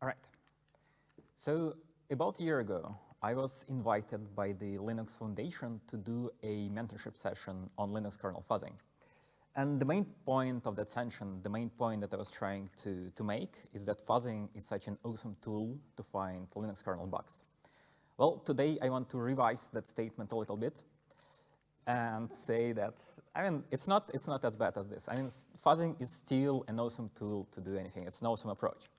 All right. So about a year ago, I was invited by the Linux Foundation to do a mentorship session on Linux kernel fuzzing. And the main point of that session, the main point that I was trying to make is that fuzzing is such an awesome tool to find Linux kernel bugs. Well, today I want to revise that statement a little bit and say that, it's not as bad as this. Fuzzing is still an awesome tool to do anything. It's an awesome approach.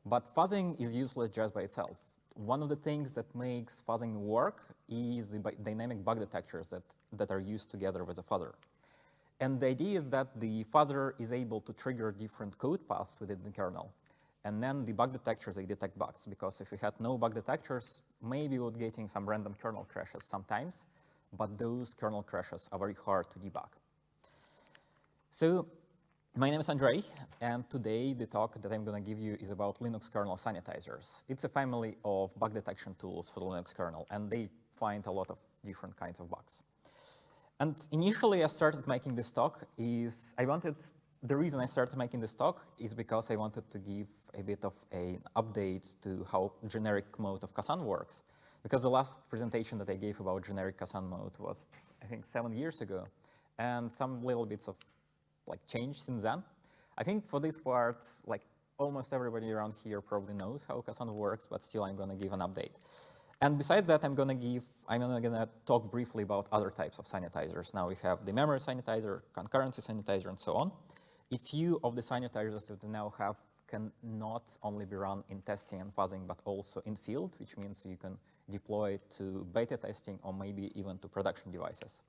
But fuzzing is useless just by itself. One of the things that makes fuzzing work is the dynamic bug detectors that are used together with the fuzzer. And the idea is that the fuzzer is able to trigger different code paths within the kernel. And then the bug detectors, they detect bugs. Because if we had no bug detectors, maybe we would getting some random kernel crashes sometimes. But those kernel crashes are very hard to debug. So my name is Andrei, and today the talk that I'm going to give you is about Linux kernel sanitizers. It's a family of bug detection tools for the Linux kernel, and they find a lot of different kinds of bugs. And initially I started making this talk the reason I started making this talk is because I wanted to give a bit of an update to how generic mode of KASAN works. Because the last presentation that I gave about generic KASAN mode was, I think, 7 years ago, and some little bits of change since then. I think for this part, almost everybody around here probably knows how KASAN works, but still I'm going to give an update. And besides that, I'm going to talk briefly about other types of sanitizers. Now we have the memory sanitizer, concurrency sanitizer, and so on. A few of the sanitizers that we now have can not only be run in testing and fuzzing, but also in field, which means you can deploy it to beta testing or maybe even to production devices.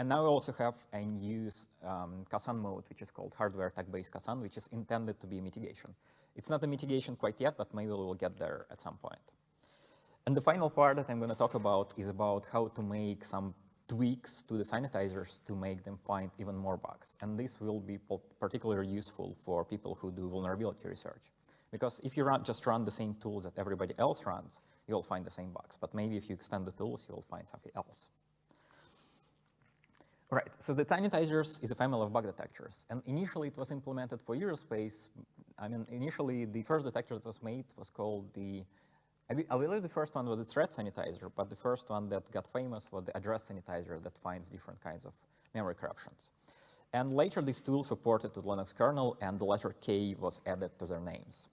And now we also have a new KASAN mode, which is called hardware tag-based KASAN, which is intended to be a mitigation. It's not a mitigation quite yet, but maybe we will get there at some point. And the final part that I'm going to talk about is about how to make some tweaks to the sanitizers to make them find even more bugs. And this will be particularly useful for people who do vulnerability research. Because if you just run the same tools that everybody else runs, you'll find the same bugs. But maybe if you extend the tools, you'll find something else. All right, so the sanitizers is a family of bug detectors. And initially, it was implemented for Eurospace. Initially, the first detector that was made was called I believe the first one was a thread sanitizer, but the first one that got famous was the address sanitizer that finds different kinds of memory corruptions. And later, these tools were ported to the Linux kernel, and the letter K was added to their names.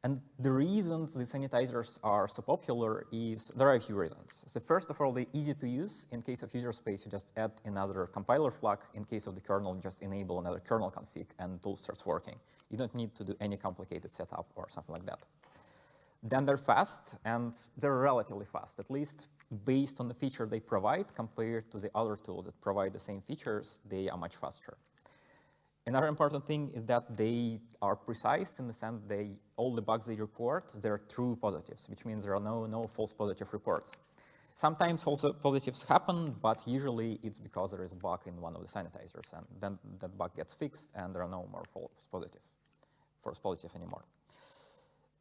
And the reasons the sanitizers are so popular is, there are a few reasons. So first of all, they're easy to use. In case of user space, you just add another compiler flag. In case of the kernel, you just enable another kernel config, and the tool starts working. You don't need to do any complicated setup or something like that. Then they're fast, and they're relatively fast, at least based on the feature they provide compared to the other tools that provide the same features, they are much faster. Another important thing is that they are precise in the sense all the bugs they report, they're true positives, which means there are no false positive reports. Sometimes false positives happen, but usually it's because there is a bug in one of the sanitizers, and then that bug gets fixed, and there are no more false positive anymore.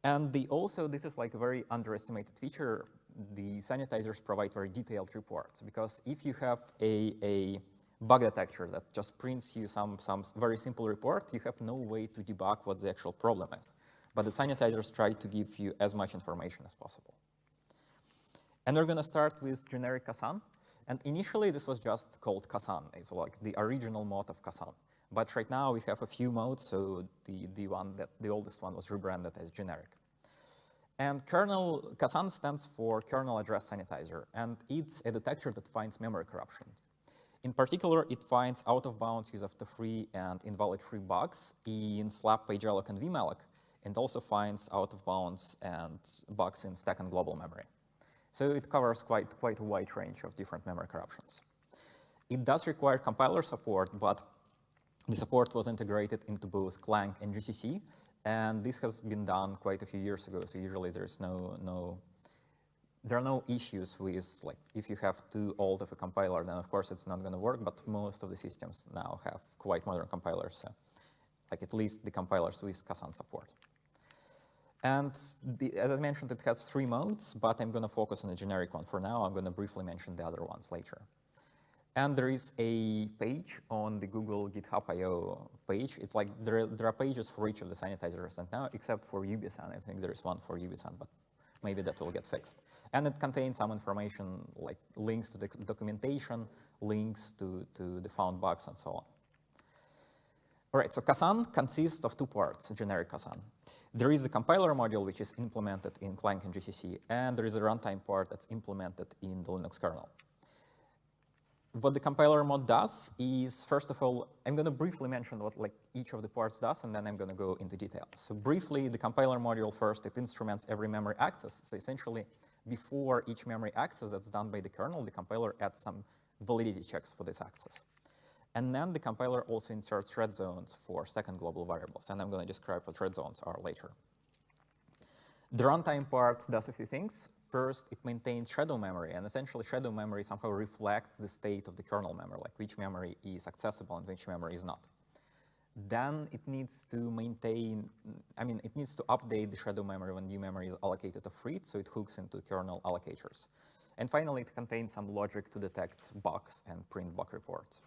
And this is a very underestimated feature. The sanitizers provide very detailed reports, because if you have a bug detector that just prints you some very simple report, you have no way to debug what the actual problem is. But the sanitizers try to give you as much information as possible. And we're going to start with generic KASAN. And initially, this was just called KASAN. It's the original mode of KASAN. But right now, we have a few modes, so the oldest one was rebranded as generic. And KASAN stands for kernel address sanitizer, and it's a detector that finds memory corruption. In particular, it finds out-of-bounds use of free and invalid-free bugs in slap, pagelloc, and vmalloc, and also finds out-of-bounds and bugs in stack and global memory. So it covers quite a wide range of different memory corruptions. It does require compiler support, but the support was integrated into both Clang and GCC, and this has been done quite a few years ago. So usually there's there are no issues with if you have too old of a compiler, then of course it's not going to work. But most of the systems now have quite modern compilers, so at least the compilers with KASAN support. And as I mentioned, it has 3 modes, but I'm going to focus on the generic one for now. I'm going to briefly mention the other ones later. And there is a page on the Google GitHub IO page. It's like there are pages for each of the sanitizers, and now except for UBSAN, I think there is one for UBSAN, but maybe that will get fixed. And it contains some information like links to the documentation, links to the found bugs, and so on. All right, so KASAN consists of two parts, generic KASAN. There is a compiler module, which is implemented in Clang and GCC, and there is a runtime part that's implemented in the Linux kernel. What the compiler mod does is, first of all, I'm going to briefly mention what each of the parts does, and then I'm going to go into detail. So briefly, the compiler module first, it instruments every memory access. So essentially, before each memory access that's done by the kernel, the compiler adds some validity checks for this access. And then the compiler also inserts red zones for second global variables, and I'm going to describe what red zones are later. The runtime part does a few things. First, it maintains shadow memory, and essentially shadow memory somehow reflects the state of the kernel memory, like which memory is accessible and which memory is not. Then it needs to maintain, it needs to update the shadow memory when new memory is allocated of read, so it hooks into kernel allocators. And finally, it contains some logic to detect bugs and print bug reports.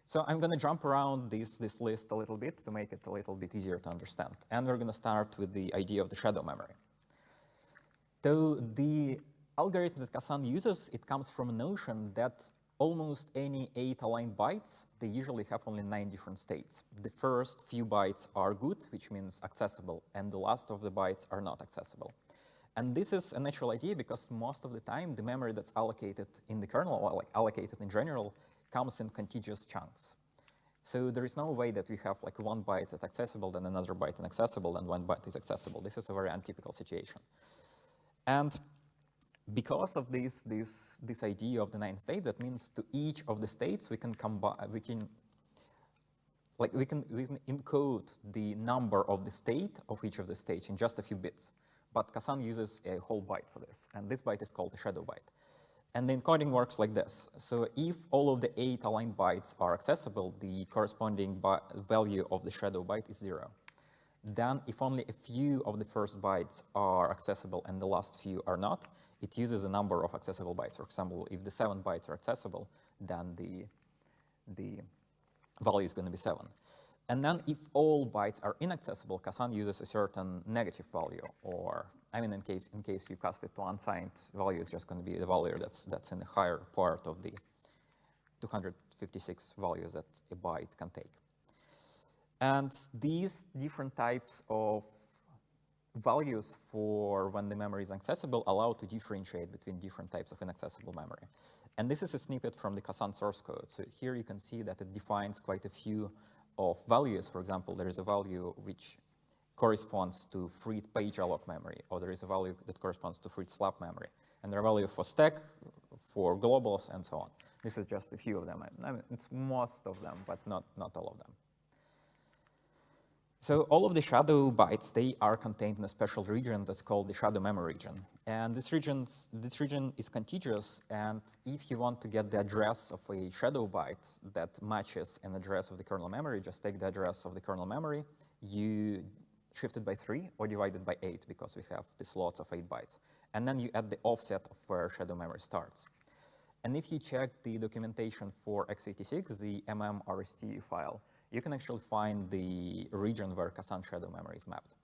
So I'm going to jump around this list a little bit to make it a little bit easier to understand. And we're going to start with the idea of the shadow memory. So the algorithm that KASAN uses, it comes from a notion that almost any 8 aligned bytes, they usually have only 9 different states. The first few bytes are good, which means accessible, and the last of the bytes are not accessible. And this is a natural idea because most of the time, the memory that's allocated in the kernel, or allocated in general, comes in contiguous chunks. So there is no way that we have one byte that's accessible, then another byte inaccessible, and one byte is accessible. This is a very untypical situation. And because of this idea of the 9 states, that means to each of the states we can encode the number of the state of each of the states in just a few bits. But KASAN uses a whole byte for this, and this byte is called a shadow byte. And the encoding works like this. So if all of the 8 aligned bytes are accessible, the corresponding value of the shadow byte is 0. Then if only a few of the first bytes are accessible and the last few are not, it uses a number of accessible bytes. For example, if the 7 bytes are accessible, then the value is going to be 7. And then if all bytes are inaccessible, KASAN uses a certain negative value, or in case you cast it to unsigned value, it's just going to be the value that's in the higher part of the 256 values that a byte can take. And these different types of values for when the memory is accessible allow to differentiate between different types of inaccessible memory. And this is a snippet from the KASAN source code. So here you can see that it defines quite a few of values. For example, there is a value which corresponds to freed page alloc memory, or there is a value that corresponds to freed slab memory. And there are values for stack, for globals, and so on. This is just a few of them. It's most of them, but not all of them. So all of the shadow bytes, they are contained in a special region that's called the shadow memory region. And this region is contiguous, and if you want to get the address of a shadow byte that matches an address of the kernel memory, just take the address of the kernel memory, you shift it by 3 or divide it by 8 because we have the slots of 8 bytes. And then you add the offset of where shadow memory starts. And if you check the documentation for x86, the mmRST file, you can actually find the region where KASAN shadow memory is mapped.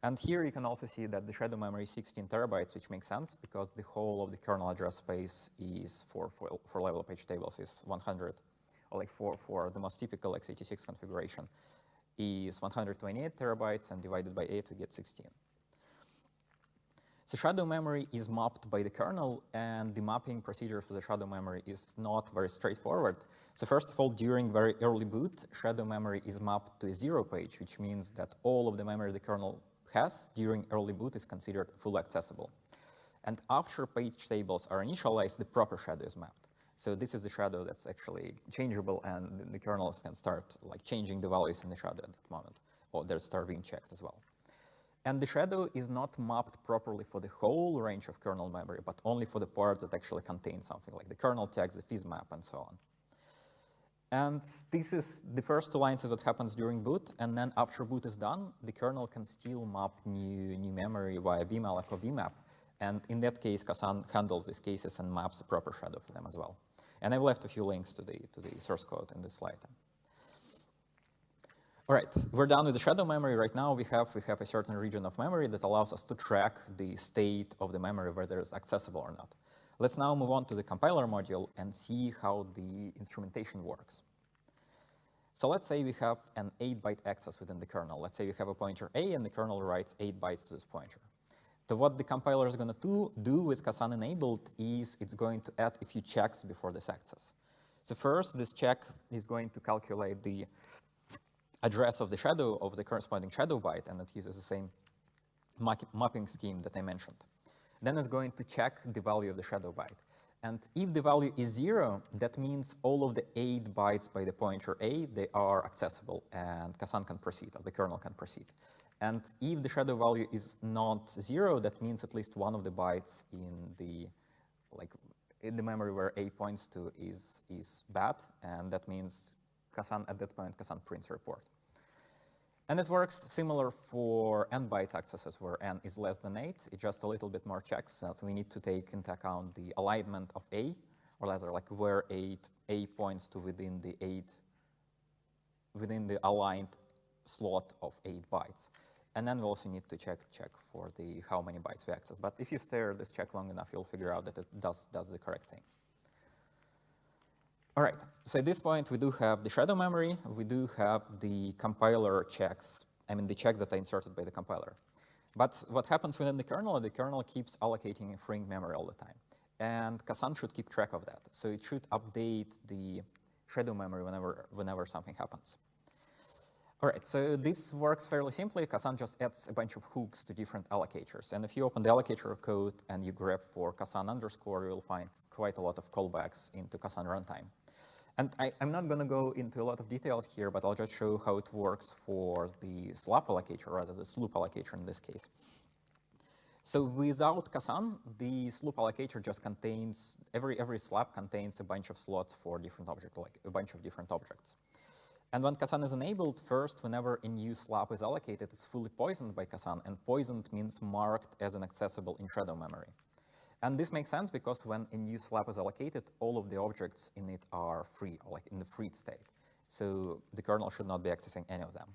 And here you can also see that the shadow memory is 16 terabytes, which makes sense because the whole of the kernel address space is for level page tables is 100, or for the most typical x86 configuration is 128 terabytes, and divided by 8 we get 16. So shadow memory is mapped by the kernel, and the mapping procedure for the shadow memory is not very straightforward. So first of all, during very early boot, shadow memory is mapped to a 0 page, which means that all of the memory the kernel has during early boot is considered fully accessible. And after page tables are initialized, the proper shadow is mapped. So this is the shadow that's actually changeable, and the kernels can start changing the values in the shadow at that moment, or they start being checked as well. And the shadow is not mapped properly for the whole range of kernel memory, but only for the parts that actually contain something, like the kernel tags, the fizmap, and so on. And this is the first 2 lines is what happens during boot, and then after boot is done, the kernel can still map new memory via vmalloc or vmap. And in that case, KASAN handles these cases and maps the proper shadow for them as well. And I've left a few links to the source code in this slide. All right, we're done with the shadow memory. Right now we have a certain region of memory that allows us to track the state of the memory, whether it's accessible or not. Let's now move on to the compiler module and see how the instrumentation works. So let's say we have an 8-byte access within the kernel. Let's say we have a pointer A and the kernel writes 8 bytes to this pointer. So what the compiler is going to do with KASAN enabled is it's going to add a few checks before this access. So first, this check is going to calculate the address of the shadow of the corresponding shadow byte, and it uses the same mapping scheme that I mentioned. Then it's going to check the value of the shadow byte. And if the value is 0, that means all of the 8 bytes by the pointer A, they are accessible, and KASAN can proceed, or the kernel can proceed. And if the shadow value is not 0, that means at least one of the bytes in the memory where A points to is bad, and that means KASAN, at that point, KASAN prints a report. And it works similar for n-byte accesses where n is less than 8. It's just a little bit more checks that we need to take into account the alignment of A, or rather like where A points to within the aligned slot of 8 bytes. And then we also need to check for the how many bytes we access. But if you stare at this check long enough, you'll figure out that it does the correct thing. All right, so at this point, we do have the shadow memory. We do have the compiler checks, the checks that are inserted by the compiler. But what happens within the kernel keeps allocating free memory all the time. And KASAN should keep track of that. So it should update the shadow memory whenever something happens. All right, so this works fairly simply. KASAN just adds a bunch of hooks to different allocators. And if you open the allocator code and you grep for KASAN underscore, you'll find quite a lot of callbacks into KASAN runtime. And I'm not going to go into a lot of details here, but I'll just show how it works for the slab allocator, rather the sloop allocator in this case. So without KASAN, the sloop allocator just contains, every slab contains a bunch of slots for different objects, like a bunch of different objects. And when KASAN is enabled, first, whenever a new slab is allocated, it's fully poisoned by KASAN, and poisoned means marked as inaccessible in shadow memory. And this makes sense because when a new slab is allocated, all of the objects in it are free, or like in the freed state. So the kernel should not be accessing any of them.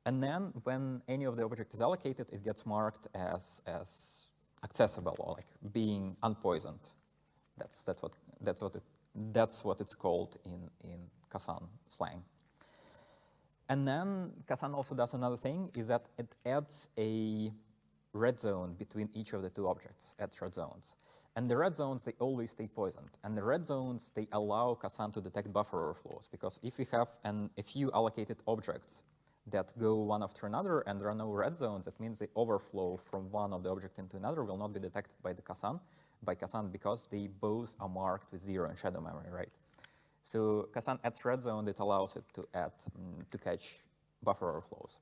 And then when any of the object is allocated, it gets marked as accessible, or like being unpoisoned. That's what it's called in KASAN slang. And then KASAN also does another thing, is that it adds a red zone between each of the two objects, adds red zones. And the red zones, they always stay poisoned. And the red zones, they allow KASAN to detect buffer overflows, because if we have a few allocated objects that go one after another and there are no red zones, that means the overflow from one of the object into another will not be detected by KASAN because they both are marked with 0 in shadow memory, right? So KASAN adds red zone that allows it to catch buffer overflows.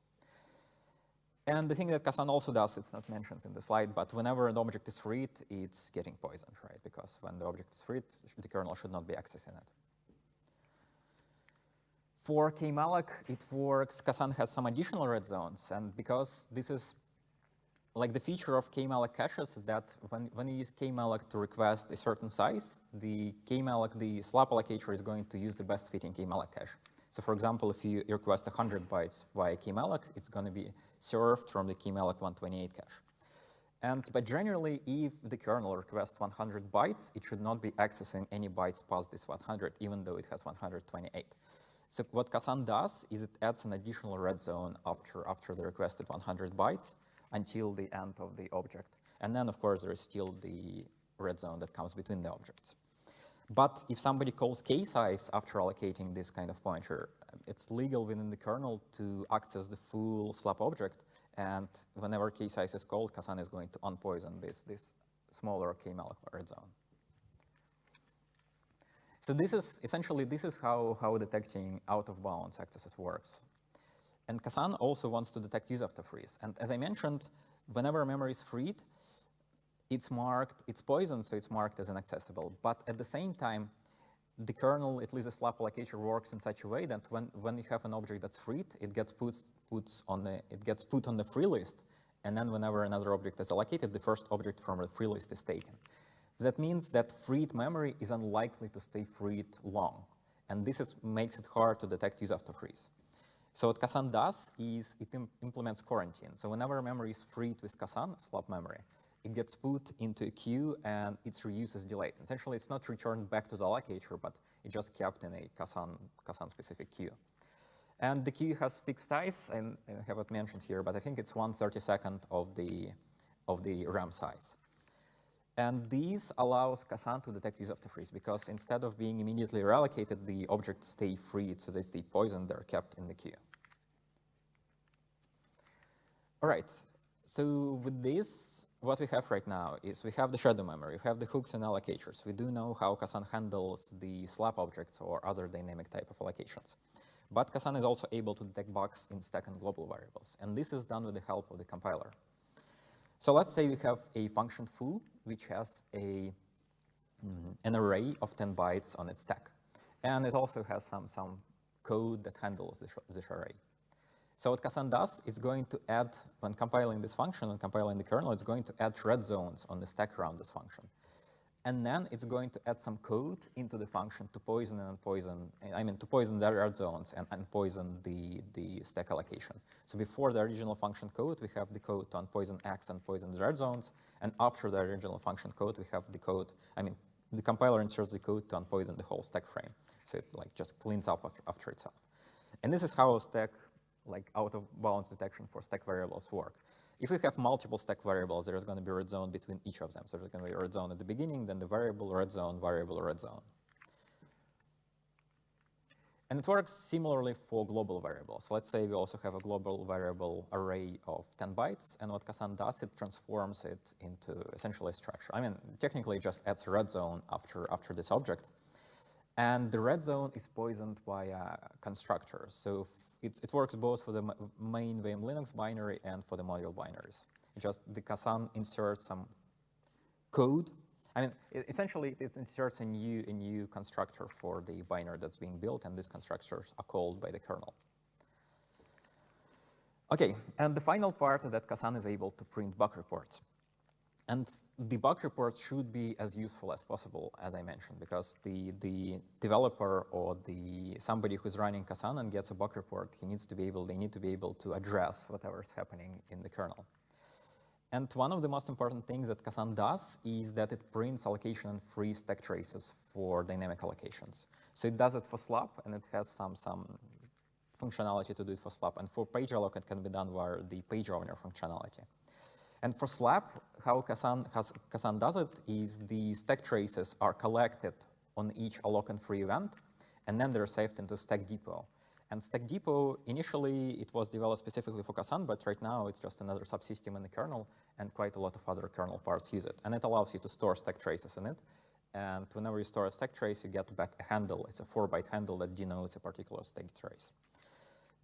And the thing that KASAN also does, it's not mentioned in the slide, but whenever an object is freed, it's getting poisoned, right? Because when the object is freed, the kernel should not be accessing it. For kmalloc, it works, KASAN has some additional red zones, and because this is like the feature of kmalloc caches, that when you use kmalloc to request a certain size, the slab allocator is going to use the best fitting kmalloc cache. So for example, if you request 100 bytes via kmalloc, it's going to be served from the kmalloc 128 cache. But generally, if the kernel requests 100 bytes, it should not be accessing any bytes past this 100, even though it has 128. So what KASAN does is it adds an additional red zone after the requested 100 bytes until the end of the object. And then, of course, there is still the red zone that comes between the objects. But if somebody calls k-size after allocating this kind of pointer, it's legal within the kernel to access the full slab object. And whenever k-size is called, KASAN is going to unpoison this smaller kmalloc red zone. So this is how detecting out-of-bounds accesses works. And KASAN also wants to detect use after freeze. And as I mentioned, whenever memory is freed, it's poisoned, so it's marked as inaccessible. But at the same time, the kernel, at least the slab allocator, works in such a way that when you have an object that's freed, it gets put on the free list, and then whenever another object is allocated, the first object from the free list is taken. So that means that freed memory is unlikely to stay freed long. And this makes it hard to detect use after freeze. So what KASAN does is it implements quarantine. So whenever memory is freed with KASAN, slab memory, it gets put into a queue and its reuse is delayed. Essentially, it's not returned back to the allocator, but it's just kept in a KASAN-specific queue. And the queue has fixed size, and I have it mentioned here, but I think it's 1/32 of the RAM size. And this allows KASAN to detect use after freeze, because instead of being immediately reallocated, the objects stay freed, so they stay poisoned, they're kept in the queue. All right, so with this, what we have right now is we have the shadow memory, we have the hooks and allocators. We do know how KASAN handles the slab objects or other dynamic type of allocations. But KASAN is also able to detect bugs in stack and global variables, and this is done with the help of the compiler. So let's say we have a function foo, which has an array of 10 bytes on its stack. And it also has some code that handles this array. So what KASAN does is going to add, when compiling this function and compiling the kernel, it's going to add red zones on the stack around this function. And then it's going to add some code into the function to poison the red zones and poison the stack allocation. So before the original function code, we have the code to unpoison X and poison the red zones. And after the original function code, we have the code, the compiler inserts the code to unpoison the whole stack frame. So it just cleans up after itself. And this is how stack, out of bounds detection for stack variables work. If we have multiple stack variables, there's going to be a red zone between each of them. So there's going to be a red zone at the beginning, then the variable, red zone, variable, red zone. And it works similarly for global variables. Let's say we also have a global variable array of 10 bytes, and what KASAN does, it transforms it into essentially a structure. Technically it just adds a red zone after this object. And the red zone is poisoned by a constructor. So it works both for the main VM Linux binary and for the module binaries. The KASAN inserts some code. Essentially, it inserts a new constructor for the binary that's being built, and these constructors are called by the kernel. Okay, and the final part is that KASAN is able to print bug reports. And the bug reports should be as useful as possible, as I mentioned, because the developer or somebody who's running KASAN and gets a bug report, they need to be able to address whatever is happening in the kernel. And one of the most important things that KASAN does is that it prints allocation and free stack traces for dynamic allocations. So it does it for slab, and it has some functionality to do it for slab. And for page alloc, it can be done via the page owner functionality. And for slab, how KASAN does it is the stack traces are collected on each alloc and free event, and then they're saved into Stack Depot. And Stack Depot, initially, it was developed specifically for KASAN, but right now it's just another subsystem in the kernel, and quite a lot of other kernel parts use it. And it allows you to store stack traces in it. And whenever you store a stack trace, you get back a handle. It's a 4-byte handle that denotes a particular stack trace.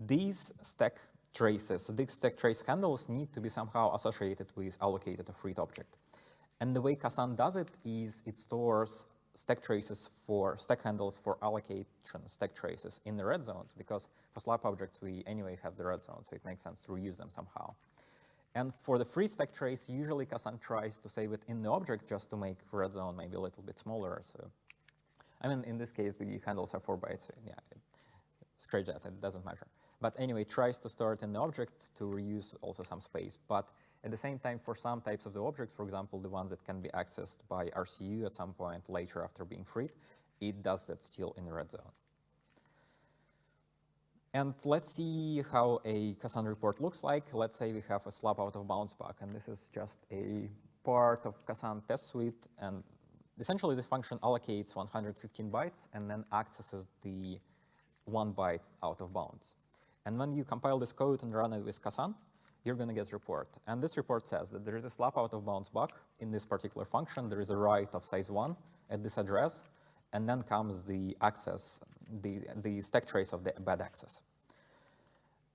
These stack trace handles need to be somehow associated with allocated or freed object. And the way KASAN does it is it stores stack handles for allocation stack traces in the red zones, because for slab objects, we anyway have the red zones, so it makes sense to reuse them somehow. And for the free stack trace, usually KASAN tries to save it in the object just to make red zone maybe a little bit smaller. So, in this case, the handles are 4 bytes. So yeah, scratch that, it doesn't matter. But anyway, it tries to store it in the object to reuse also some space. But at the same time, for some types of the objects, for example, the ones that can be accessed by RCU at some point later after being freed, it does that still in the red zone. And let's see how a KASAN report looks like. Let's say we have a slab out of bounds bug, and this is just a part of KASAN test suite. And essentially, this function allocates 115 bytes and then accesses the 1 byte out of bounds. And when you compile this code and run it with KASAN, you're going to get a report. And this report says that there is a slab out of bounds bug in this particular function. There is a write of size 1 at this address, and then comes the access, the stack trace of the bad access.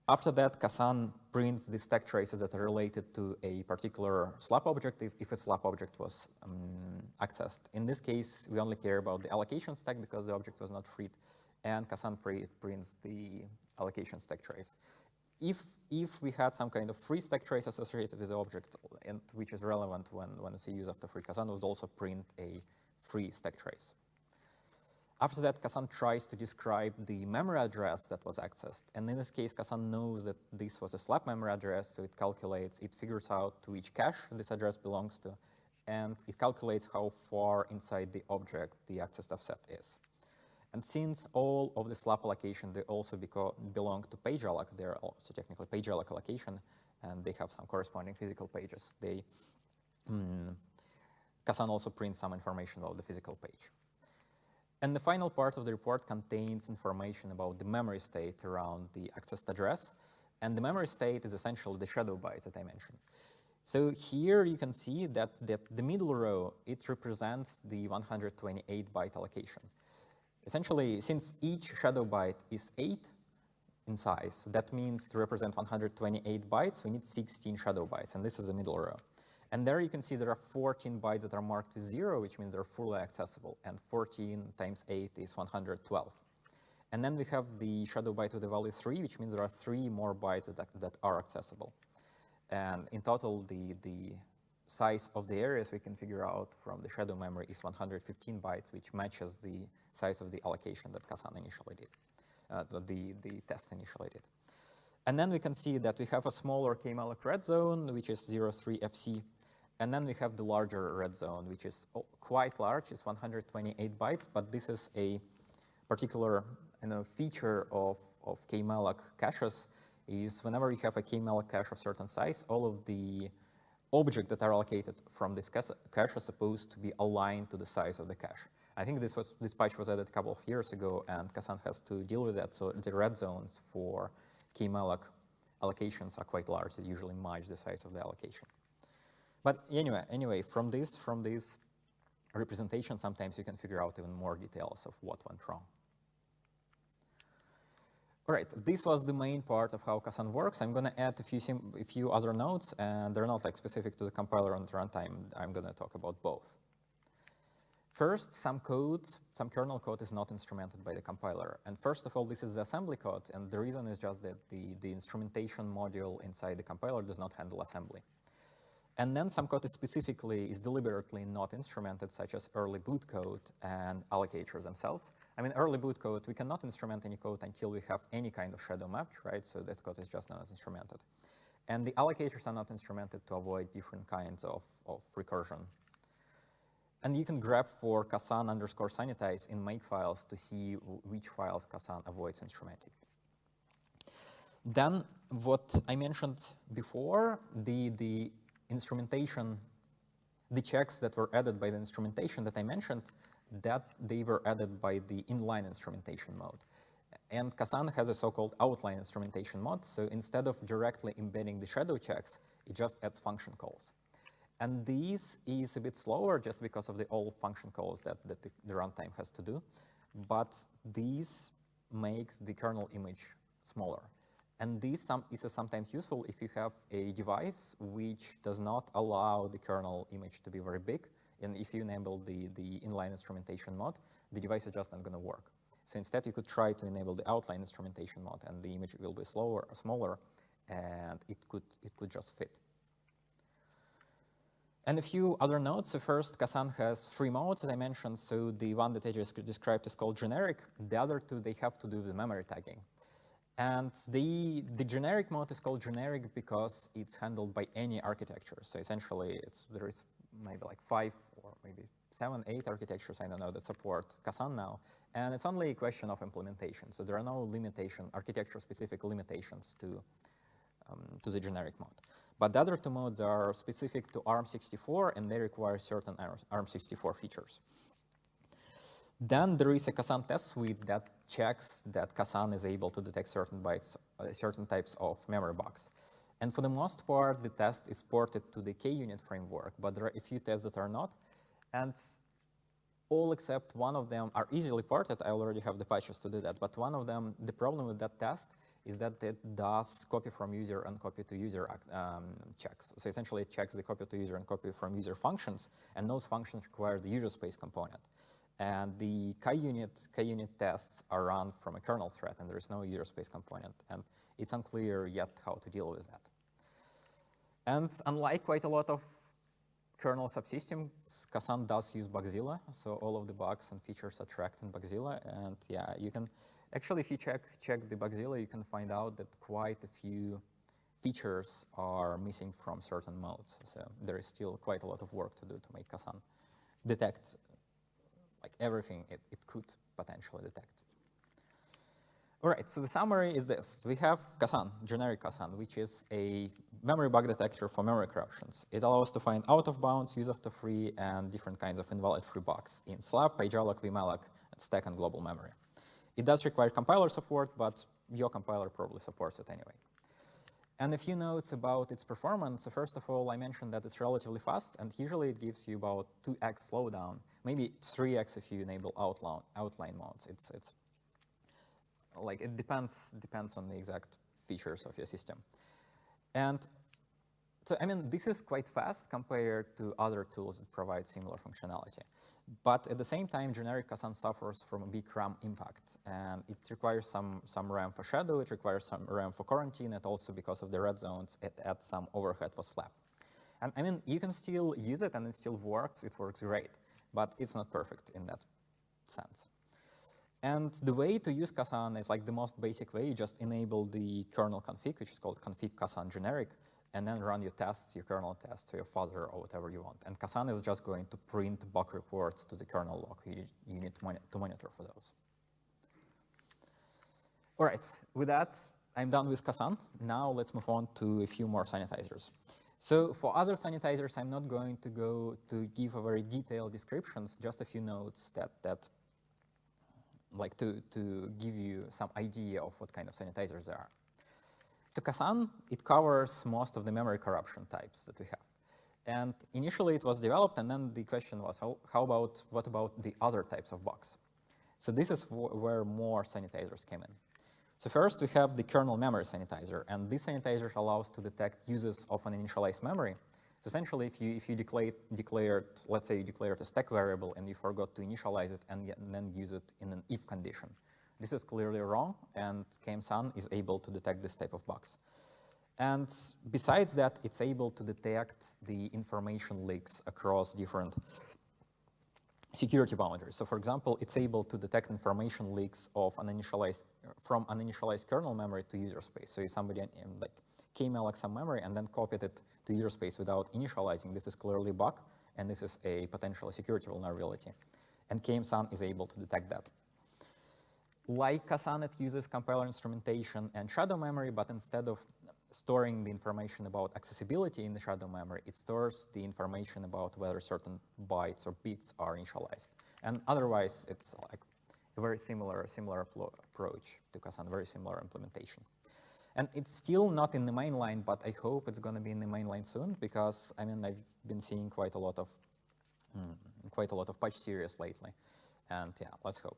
After that, KASAN prints the stack traces that are related to a particular slab object if a slab object was accessed. In this case, we only care about the allocation stack because the object was not freed, and KASAN prints the allocation stack trace. if we had some kind of free stack trace associated with the object, and which is relevant when it's used after free, KASAN would also print a free stack trace. After that, KASAN tries to describe the memory address that was accessed. And in this case, KASAN knows that this was a slab memory address, so it figures out to which cache this address belongs to, and it calculates how far inside the object the accessed offset is. And since all of the slab allocation, they also belong to page alloc, they're also technically page alloc allocation, and they have some corresponding physical pages. KASAN also prints some information about the physical page. And the final part of the report contains information about the memory state around the accessed address. And the memory state is essentially the shadow bytes that I mentioned. So here you can see that the middle row, it represents the 128-byte allocation. Essentially, since each shadow byte is 8 in size, that means to represent 128 bytes, we need 16 shadow bytes, and this is the middle row. And there you can see there are 14 bytes that are marked with 0, which means they're fully accessible, and 14 times 8 is 112. And then we have the shadow byte with the value 3, which means there are 3 more bytes that are accessible. And in total, the size of the areas we can figure out from the shadow memory is 115 bytes, which matches the size of the allocation that KASAN initially did, the test initially did. And then we can see that we have a smaller KMalloc red zone, which is 03 FC. And then we have the larger red zone, which is quite large. It's 128 bytes, but this is a particular feature of KMalloc caches, is whenever you have a KMalloc cache of certain size, all of the objects that are allocated from this cache are supposed to be aligned to the size of the cache. I think this patch was added a couple of years ago, and KASAN has to deal with that. So the red zones for KMalloc allocations are quite large. They usually match the size of the allocation. But anyway, from this representation, sometimes you can figure out even more details of what went wrong. All right, this was the main part of how KASAN works. I'm going to add a few other notes, and they're not specific to the compiler and runtime. I'm going to talk about both. First, some kernel code is not instrumented by the compiler. And first of all, this is the assembly code, and the reason is just that the instrumentation module inside the compiler does not handle assembly. And then some code is deliberately not instrumented, such as early boot code and allocators themselves. I mean, early boot code, we cannot instrument any code until we have any kind of shadow mapped, right? So that code is just not instrumented. And the allocators are not instrumented to avoid different kinds of recursion. And you can grab for KASAN_sanitize in makefiles to see which files KASAN avoids instrumenting. Then what I mentioned before, the instrumentation, the checks that were added by the instrumentation that I mentioned, that they were added by the inline instrumentation mode. And KASAN has a so-called outline instrumentation mode, so instead of directly embedding the shadow checks, it just adds function calls. And this is a bit slower just because of the old function calls that the runtime has to do, but this makes the kernel image smaller. And this is sometimes useful if you have a device which does not allow the kernel image to be very big. And if you enable the inline instrumentation mode, the device is just not going to work. So instead, you could try to enable the outline instrumentation mode, and the image will be smaller, and it could just fit. And a few other notes. So first, KASAN has 3 modes that I mentioned. So the one that I just described is called generic. The other 2, they have to do with memory tagging. And the generic mode is called generic because it's handled by any architecture. So essentially, there is maybe like 5 or maybe 7, 8 architectures, I don't know, that support KASAN now. And it's only a question of implementation. So there are no architecture-specific limitations to the generic mode. But the other 2 modes are specific to ARM64, and they require certain ARM64 features. Then there is a KASAN test suite that checks that KASAN is able to detect certain types of memory bugs. And for the most part, the test is ported to the KUnit framework, but there are a few tests that are not. And all except one of them are easily ported. I already have the patches to do that. But one of them, the problem with that test is that it does copy from user and copy to user checks. So essentially, it checks the copy to user and copy from user functions, and those functions require the user space component. and the KUnit tests are run from a kernel thread, and there is no user space component, and it's unclear yet how to deal with that. And unlike quite a lot of kernel subsystems, KASAN does use Bugzilla, so all of the bugs and features are tracked in Bugzilla, and yeah, you can, actually if you check the Bugzilla, you can find out that quite a few features are missing from certain modes, so there is still quite a lot of work to do to make KASAN detect like everything it could potentially detect. All right, so the summary is this. We have KASAN, generic KASAN, which is a memory bug detector for memory corruptions. It allows to find out-of-bounds, use-after-free, and different kinds of invalid-free bugs in slab, paymalloc, vmalloc, and stack and global memory. It does require compiler support, but your compiler probably supports it anyway. And a few notes about its performance. So first of all, I mentioned that it's relatively fast, and usually it gives you about 2x slowdown, maybe 3x if you enable outline modes. It's like it depends on the exact features of your system. And so, I mean, this is quite fast compared to other tools that provide similar functionality. But at the same time, generic KASAN suffers from a big RAM impact. And it requires some RAM for shadow, it requires some RAM for quarantine, and also because of the red zones, it adds some overhead for slab. And I mean, you can still use it and it still works. It works great, but it's not perfect in that sense. And the way to use KASAN is like the most basic way. You just enable the kernel config, which is called config KASAN generic, and then run your tests, your kernel tests to your fuzzer or whatever you want. And KASAN is just going to print bug reports to the kernel log. You need to monitor for those. All right, with that, I'm done with KASAN. Now let's move on to a few more sanitizers. So for other sanitizers, I'm not going to go to give a very detailed descriptions, just a few notes that like to give you some idea of what kind of sanitizers there are. So KASAN, it covers most of the memory corruption types that we have. And initially it was developed, and then the question was, what about the other types of bugs? So this is where more sanitizers came in. So first we have the kernel memory sanitizer, and this sanitizer allows to detect uses of an initialized memory. So essentially, if you declared, let's say you declared a stack variable and you forgot to initialize it and then use it in an if condition, this is clearly wrong, and KMSAN is able to detect this type of bugs. And besides that, it's able to detect the information leaks across different security boundaries. So for example, it's able to detect information leaks of from uninitialized kernel memory to user space. So if somebody like kmalloc some memory and then copied it to user space without initializing, this is clearly a bug, and this is a potential security vulnerability. And KMSAN is able to detect that. Like KASAN, it uses compiler instrumentation and shadow memory, but instead of storing the information about accessibility in the shadow memory, it stores the information about whether certain bytes or bits are initialized. And otherwise, it's like a very similar approach to KASAN, very similar implementation. And it's still not in the mainline, but I hope it's going to be in the mainline soon, because I mean I've been seeing quite a lot of patch series lately, and yeah, let's hope.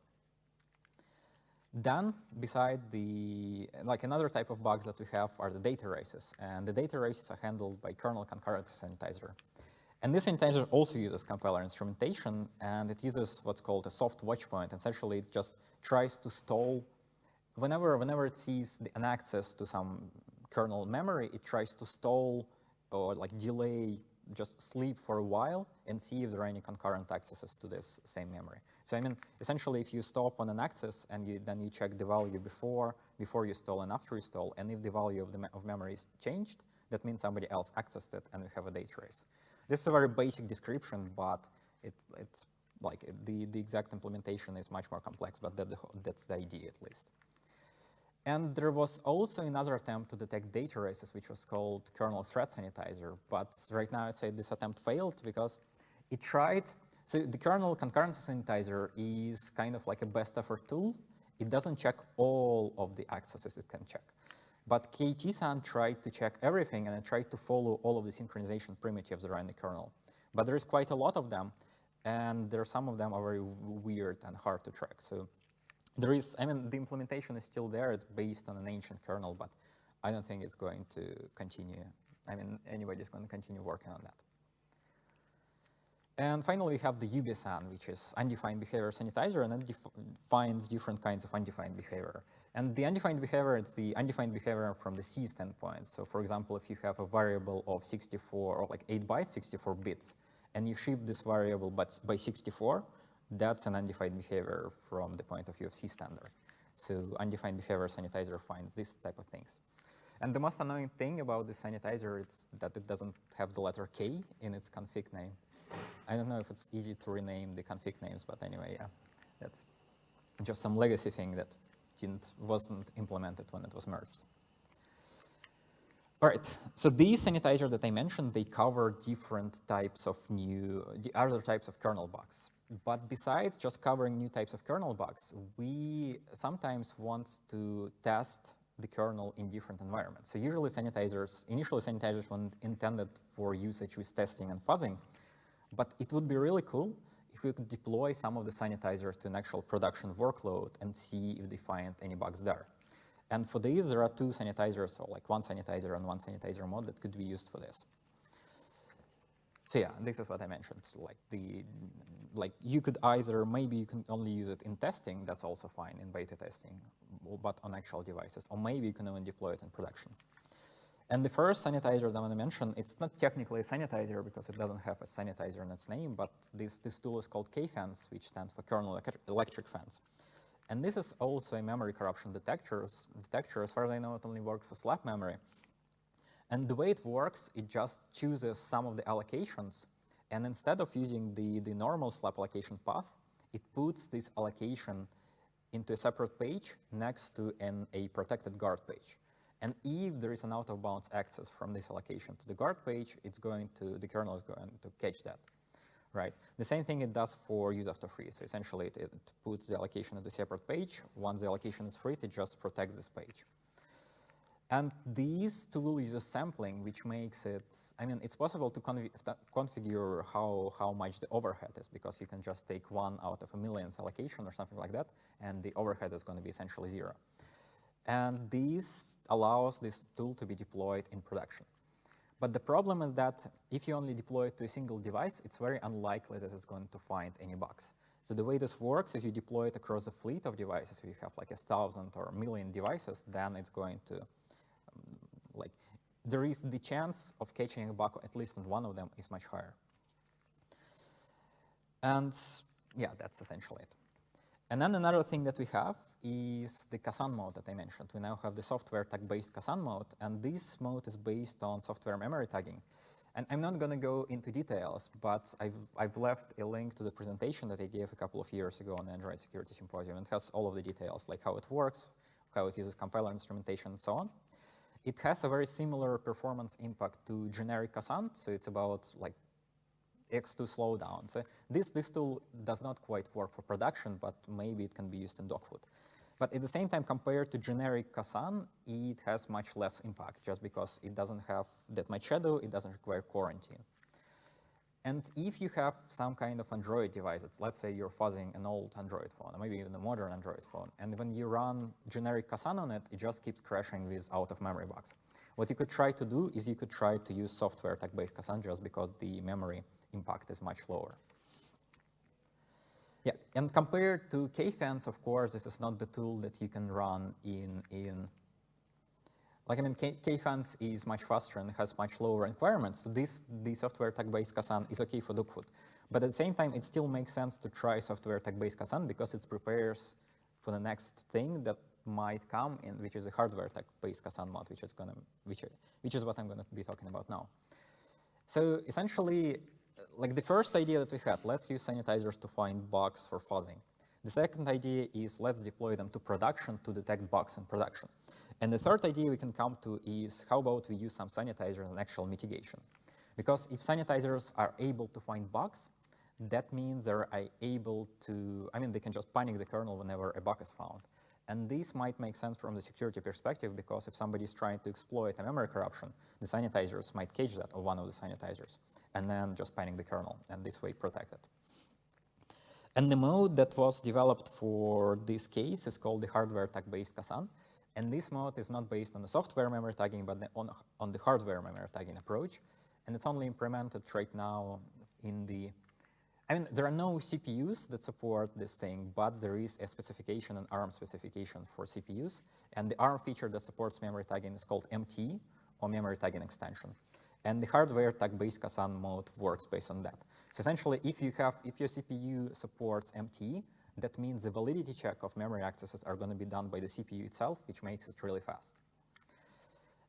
Then, beside another type of bugs that we have are the data races, and the data races are handled by kernel concurrency sanitizer. And this sanitizer also uses compiler instrumentation, and it uses what's called a soft watch point. Essentially, it just tries to stall. Whenever it sees an access to some kernel memory, it tries to stall or like delay, just sleep for a while and see if there are any concurrent accesses to this same memory. So I mean, essentially, if you stop on an access and then you check the value before you stall and after you stall, and if the value of memory is changed, that means somebody else accessed it and we have a data race. This is a very basic description, but it's like the exact implementation is much more complex, but that's the idea at least. And there was also another attempt to detect data races, which was called kernel thread sanitizer. But right now, I'd say this attempt failed because it tried. So the kernel concurrency sanitizer is kind of like a best effort tool. It doesn't check all of the accesses it can check. But KASAN tried to check everything, and it tried to follow all of the synchronization primitives around the kernel. But there is quite a lot of them, and some of them are very weird and hard to track. So there is, I mean, the implementation is still there. It's based on an ancient kernel, but I don't think it's going to continue. I mean, anybody's going to continue working on that. And finally, we have the UBSAN, which is undefined behavior sanitizer, and it defines different kinds of undefined behavior. And the undefined behavior, it's the undefined behavior from the C standpoint. So for example, if you have a variable of 64, or like 8 bytes, 64 bits, and you shift this variable by 64, that's an undefined behavior from the point of view of C standard. So undefined behavior sanitizer finds this type of things. And the most annoying thing about the sanitizer is that it doesn't have the letter K in its config name. I don't know if it's easy to rename the config names, but anyway, yeah, that's just some legacy thing that wasn't implemented when it was merged. All right, so these sanitizers that I mentioned, they cover different types of other types of kernel bugs. But besides just covering new types of kernel bugs, we sometimes want to test the kernel in different environments. So usually initially sanitizers were intended for usage with testing and fuzzing, but it would be really cool if we could deploy some of the sanitizers to an actual production workload and see if they find any bugs there. And for these, there are two sanitizers, so like one sanitizer and one sanitizer mode that could be used for this. So yeah, this is what I mentioned. So you could either, maybe you can only use it in testing, that's also fine in beta testing, but on actual devices, or maybe you can even deploy it in production. And the first sanitizer that I want to mention, it's not technically a sanitizer because it doesn't have a sanitizer in its name, but this tool is called KFans, which stands for kernel electric fans. And this is also a memory corruption detector. As far as I know, it only works for slab memory. And the way it works, it just chooses some of the allocations, and instead of using the normal slab allocation path, it puts this allocation into a separate page next to a protected guard page. And if there is an out-of-bounds access from this allocation to the guard page, the kernel is going to catch that, right? The same thing it does for use after free. So essentially, it puts the allocation into a separate page. Once the allocation is freed, it just protects this page. And this tool uses sampling, which makes it, it's possible to configure how much the overhead is, because you can just take 1 out of a millionth allocation or something like that, and the overhead is going to be essentially 0. And this allows this tool to be deployed in production. But the problem is that if you only deploy it to a single device, it's very unlikely that it's going to find any bugs. So the way this works is you deploy it across a fleet of devices. If you have like 1,000 or 1,000,000 devices, then it's going to, there is the chance of catching a bug, at least on one of them, is much higher. And yeah, that's essentially it. And then another thing that we have is the KASAN mode that I mentioned. We now have the software tag-based KASAN mode, and this mode is based on software memory tagging. And I'm not going to go into details, but I've left a link to the presentation that I gave a couple of years ago on the Android Security Symposium. It has all of the details, like how it works, how it uses compiler instrumentation, and so on. It has a very similar performance impact to generic KASAN, so it's about like X2 slowdown. So this tool does not quite work for production, but maybe it can be used in dogfood. But at the same time, compared to generic KASAN, it has much less impact, just because it doesn't have that much shadow, it doesn't require quarantine. And if you have some kind of Android device, let's say you're fuzzing an old Android phone, or maybe even a modern Android phone, and when you run generic KASAN on it, it just keeps crashing with out-of-memory bugs. What you could try to do is you could try to use software tag-based KASAN, just because the memory impact is much lower. Yeah, and compared to KFans, of course, this is not the tool that you can run KFans is much faster and has much lower requirements. So the software tag-based KASAN is okay for dogfood. But at the same time, it still makes sense to try software tag-based KASAN because it prepares for the next thing that might come in, which is a hardware tag-based KASAN mode, which is what I'm going to be talking about now. So essentially, like the first idea that we had, let's use sanitizers to find bugs for fuzzing. The second idea is let's deploy them to production to detect bugs in production. And the third idea we can come to is how about we use some sanitizers in actual mitigation? Because if sanitizers are able to find bugs, that means they're able to, they can just panic the kernel whenever a bug is found. And this might make sense from the security perspective, because if somebody is trying to exploit a memory corruption, the sanitizers might catch that, or one of the sanitizers, and then just panic the kernel, and this way protect it. And the mode that was developed for this case is called the hardware tag-based KASAN. And this mode is not based on the software memory tagging, but on the hardware memory tagging approach. And it's only implemented right now in the I mean, there are no CPUs that support this thing, but there is a specification, an ARM specification for CPUs. And the ARM feature that supports memory tagging is called MT, or memory tagging extension. And the hardware tag-based KASAN mode works based on that. So essentially, if your CPU supports MT, that means the validity check of memory accesses are going to be done by the CPU itself, which makes it really fast.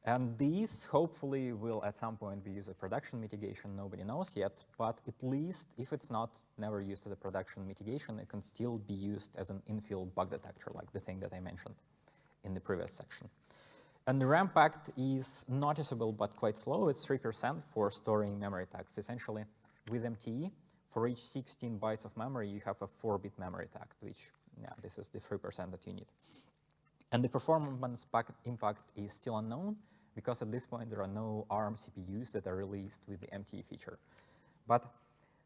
And these hopefully will at some point be used as production mitigation. Nobody knows yet, but at least if it's not never used as a production mitigation, it can still be used as an in-field bug detector, like the thing that I mentioned in the previous section. And the ramp act is noticeable but quite slow. It's 3% for storing memory tags. Essentially, with MTE, for each 16 bytes of memory, you have a 4-bit memory tag, which, yeah, this is the 3% that you need. And the performance impact is still unknown, because at this point there are no ARM CPUs that are released with the MTE feature. But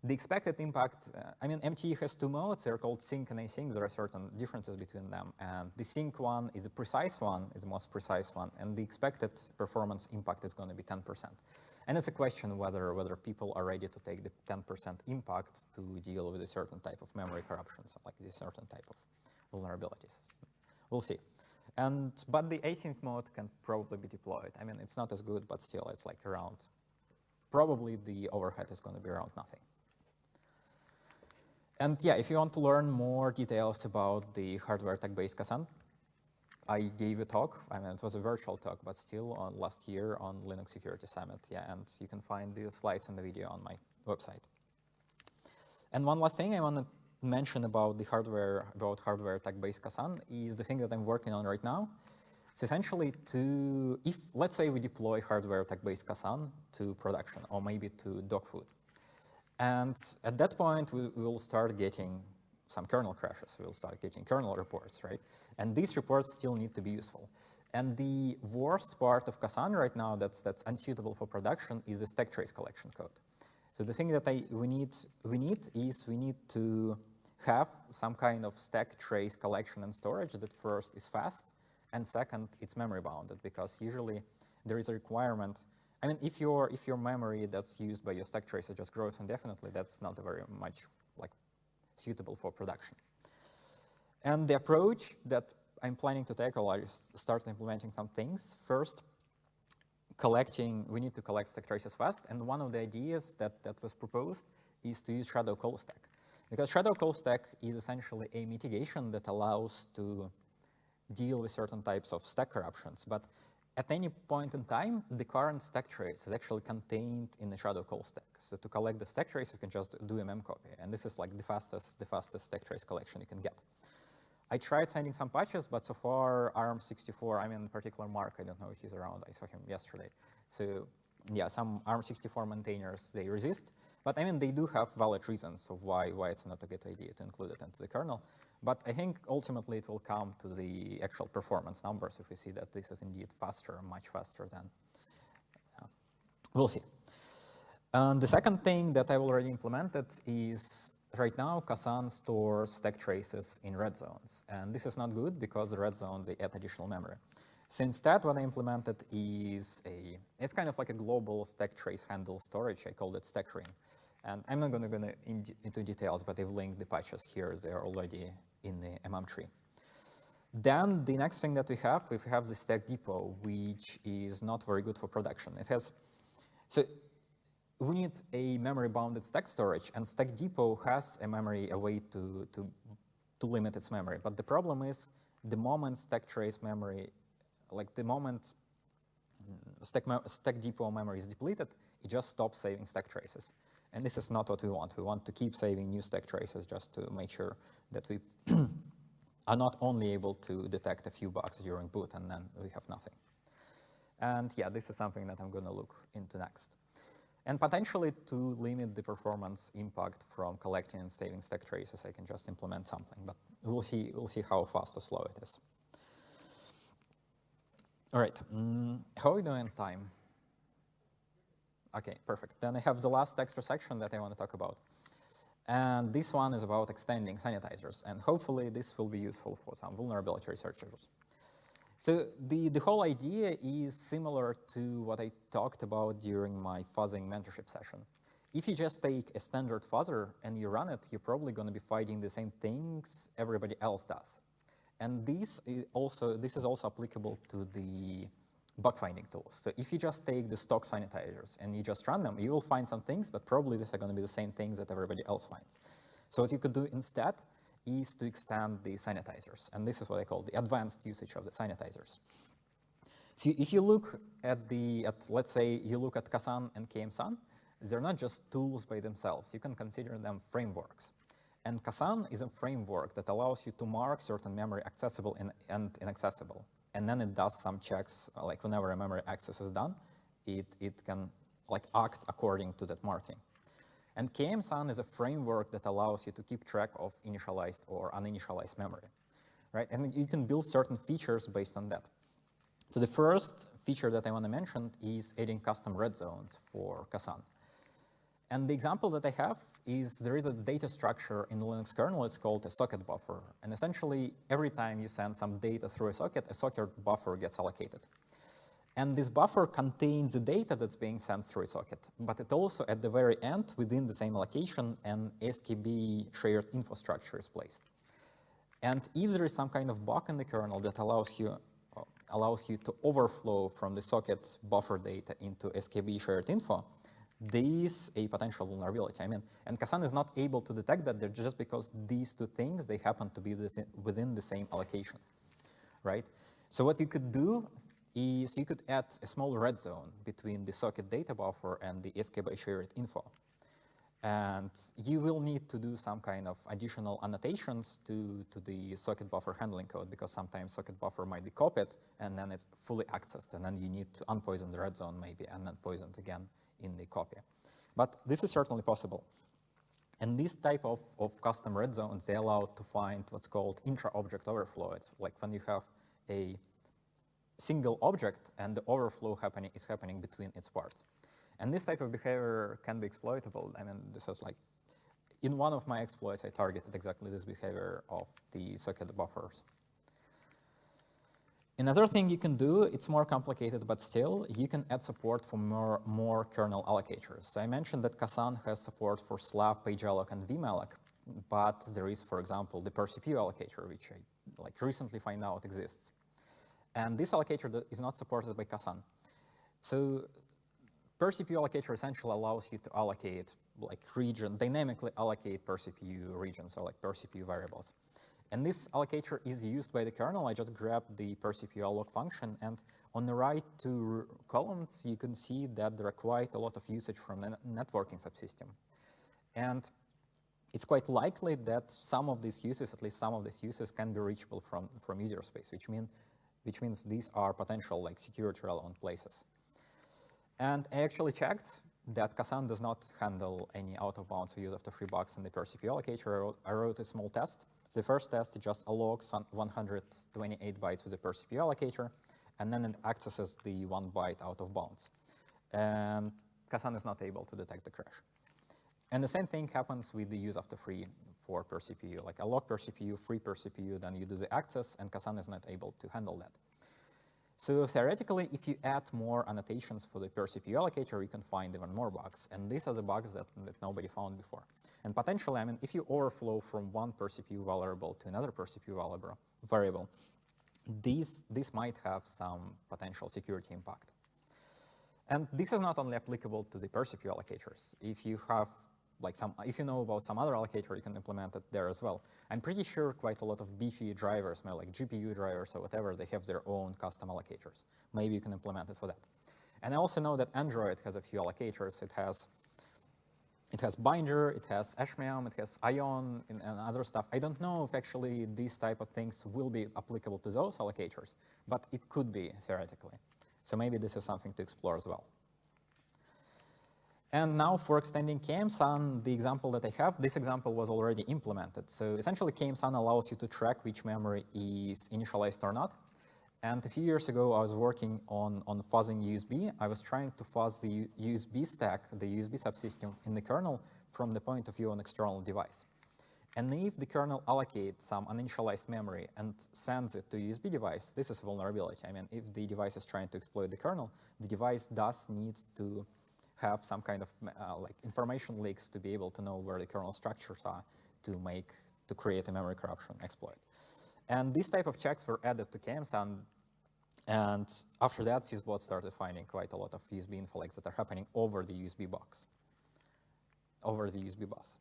the expected impact, I mean, MTE has 2 modes. They're called sync and async. There are certain differences between them. And the sync one is a precise one, is the most precise one. And the expected performance impact is going to be 10%. And it's a question whether people are ready to take the 10% impact to deal with a certain type of memory corruptions, like a certain type of vulnerabilities. We'll see. But the async mode can probably be deployed. I mean, it's not as good, but still, it's like around, probably the overhead is going to be around nothing. And yeah, if you want to learn more details about the hardware tag-based KASAN, I gave a talk. I mean, it was a virtual talk, but still on last year on Linux Security Summit. Yeah, and you can find the slides and the video on my website. And one last thing I want to mention about the hardware tag-based KASAN is the thing that I'm working on right now. It's essentially if let's say we deploy hardware tag-based KASAN to production, or maybe to dog food. And at that point, we will start getting some kernel crashes. We'll start getting kernel reports, right? And these reports still need to be useful. And the worst part of KASAN right now that's unsuitable for production is the stack trace collection code. So the thing that we need to have some kind of stack trace collection and storage that first is fast, and second, it's memory bounded, because usually there is a requirement. I mean, if your memory that's used by your stack tracer just grows indefinitely, that's not very much like suitable for production. And the approach that I'm planning to tackle, I start implementing some things. First, we need to collect stack traces fast, and one of the ideas that was proposed is to use shadow call stack. Because shadow call stack is essentially a mitigation that allows to deal with certain types of stack corruptions. But at any point in time, the current stack trace is actually contained in the shadow call stack. So to collect the stack trace, you can just do a memcopy. And this is like the fastest stack trace collection you can get. I tried sending some patches, but so far ARM64, I mean in particular Mark, I don't know if he's around, I saw him yesterday. So yeah, some ARM64 maintainers, they resist. But I mean, they do have valid reasons of why it's not a good idea to include it into the kernel. But I think ultimately it will come to the actual performance numbers if we see that this is indeed faster, much faster than, we'll see. And the second thing that I've already implemented is right now KASAN stores stack traces in red zones. And this is not good because the red zone, they add additional memory. So instead, what I implemented is it's kind of like a global stack trace handle storage. I called it stack ring. And I'm not going to go into details, but I've linked the patches here. They're already in the MM tree. Then the next thing that we have the stack depot, which is not very good for production. So we need a memory-bounded stack storage, and stack depot has a way to limit its memory. But the problem is the moment stack trace memory, like the moment stack depot memory is depleted, it just stops saving stack traces. And this is not what we want. We want to keep saving new stack traces just to make sure that we are not only able to detect a few bugs during boot and then we have nothing. And yeah, this is something that I'm going to look into next. And potentially to limit the performance impact from collecting and saving stack traces, I can just implement something. But we'll see how fast or slow it is. All right, how are we doing in time? Okay, perfect. Then I have the last extra section that I want to talk about. And this one is about extending sanitizers. And hopefully this will be useful for some vulnerability researchers. So the whole idea is similar to what I talked about during my fuzzing mentorship session. if you just take a standard fuzzer and you run it, you're probably going to be finding the same things everybody else does. And this is also applicable to the bug finding tools. So if you just take the stock sanitizers and you just run them, you will find some things, but probably these are going to be the same things that everybody else finds. So what you could do instead is to extend the sanitizers. And this is what I call the advanced usage of the sanitizers. So if you look at let's say you look at KASAN and KMSAN, they're not just tools by themselves. You can consider them frameworks. And KASAN is a framework that allows you to mark certain memory accessible and inaccessible. And then it does some checks, like whenever a memory access is done, it can act according to that marking. And KMSAN is a framework that allows you to keep track of initialized or uninitialized memory, right? And you can build certain features based on that. So the first feature that I want to mention is adding custom red zones for KASAN. And the example that I have is there is a data structure in the Linux kernel. It's called a socket buffer. And essentially, every time you send some data through a socket buffer gets allocated. And this buffer contains the data that's being sent through a socket. But it also, at the very end, within the same allocation, an SKB shared infrastructure is placed. And if there is some kind of bug in the kernel that allows you to overflow from the socket buffer data into SKB shared info, there is a potential vulnerability. And KASAN is not able to detect that just because these two things, they happen to be within the same allocation, right? So what you could do is you could add a small red zone between the socket data buffer and the SKB shared info. And you will need to do some kind of additional annotations to the socket buffer handling code, because sometimes socket buffer might be copied and then it's fully accessed, and then you need to unpoison the red zone maybe and then poison it again in the copy. But this is certainly possible. And this type of custom red zones, they allow to find what's called intra-object overflow. It's like when you have a single object and the overflow is happening between its parts. And this type of behavior can be exploitable. This is in one of my exploits, I targeted exactly this behavior of the socket buffers. Another thing you can do, it's more complicated, but still, you can add support for more kernel allocators. So I mentioned that KASAN has support for slab, pagealloc, and vmalloc, but there is, for example, the per-CPU allocator, which I recently find out exists. And this allocator is not supported by KASAN. So per-CPU allocator essentially allows you to allocate dynamically allocate per-CPU regions, or per-CPU variables. And this allocator is used by the kernel. I just grabbed the per-CPU alloc function, and on the right two columns, you can see that there are quite a lot of usage from the networking subsystem. And it's quite likely that some of these uses, at least some of these uses, can be reachable from user space, which means these are potential security relevant places. And I actually checked that KASAN does not handle any out-of-bounds use of the free bucks in the per-CPU allocator. I wrote a small test. The first test, it just allocs 128 bytes with the per-CPU allocator, and then it accesses the 1 byte out of bounds. And KASAN is not able to detect the crash. And the same thing happens with the use of the free for per-CPU, alloc per-CPU, free per-CPU, then you do the access, and KASAN is not able to handle that. So theoretically, if you add more annotations for the per-CPU allocator, you can find even more bugs. And these are the bugs that nobody found before. And potentially, if you overflow from one per-CPU variable to another per-CPU variable, this might have some potential security impact. And this is not only applicable to the per-CPU allocators. If you have if you know about some other allocator, you can implement it there as well. I'm pretty sure quite a lot of beefy drivers, like GPU drivers or whatever, they have their own custom allocators. Maybe you can implement it for that. And I also know that Android has a few allocators. It has Binder, it has Ashmeum, it has Ion, and other stuff. I don't know if actually these type of things will be applicable to those allocators, but it could be theoretically. So maybe this is something to explore as well. And now for extending KMSAN, the example that I have, this example was already implemented. So essentially KMSAN allows you to track which memory is initialized or not. And a few years ago, I was working on fuzzing USB. I was trying to fuzz the USB stack, the USB subsystem in the kernel from the point of view of an external device. And if the kernel allocates some uninitialized memory and sends it to a USB device, this is a vulnerability. If the device is trying to exploit the kernel, the device does need to have some kind of like information leaks to be able to know where the kernel structures are to create a memory corruption exploit. And these type of checks were added to KMSAN, and after that, Sysbot started finding quite a lot of USB info leaks that are happening over the USB box, over the USB bus.